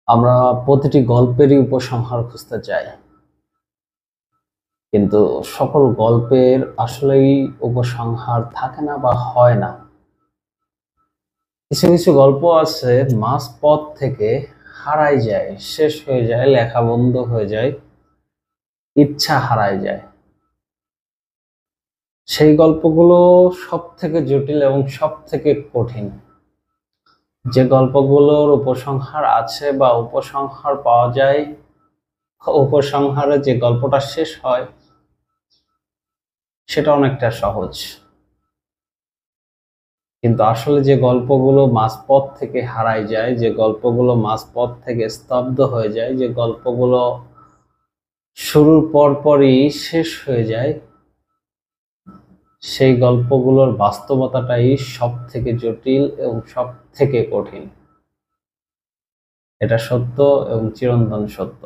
আমরা প্রতিটি গল্পেরই উপসংহার খুঁজতে চাই, কিন্তু সকল গল্পের আসলেই উপসংহার থাকে না বা হয় না। কিছু কিছু গল্প আছে মাঝপথ থেকে হারায় যায়, শেষ হয়ে যায়, লেখা বন্ধ হয়ে যায়, ইচ্ছা হারায় যায়। সেই গল্পগুলো সব থেকে জটিল এবং সব থেকে কঠিন। যে গল্পগুলোর উপসংহার আছে বা উপসংহার পাওয়া যায়, উপসংহারে যে গল্পটা শেষ হয় সেটা অনেকটা সহজ, কিন্তু আসলে যে গল্পগুলো মাঝপথ থেকে হারায় যায়, যে গল্পগুলো মাঝপথ থেকে স্তব্ধ হয়ে যায়, যে গল্পগুলো শুরুর পরপরই শেষ হয়ে যায়, সেই গল্পগুলোর বাস্তবতাটাই সব থেকে জটিল এবং সব থেকে কঠিন। এটা সত্য এবং চিরন্তন সত্য।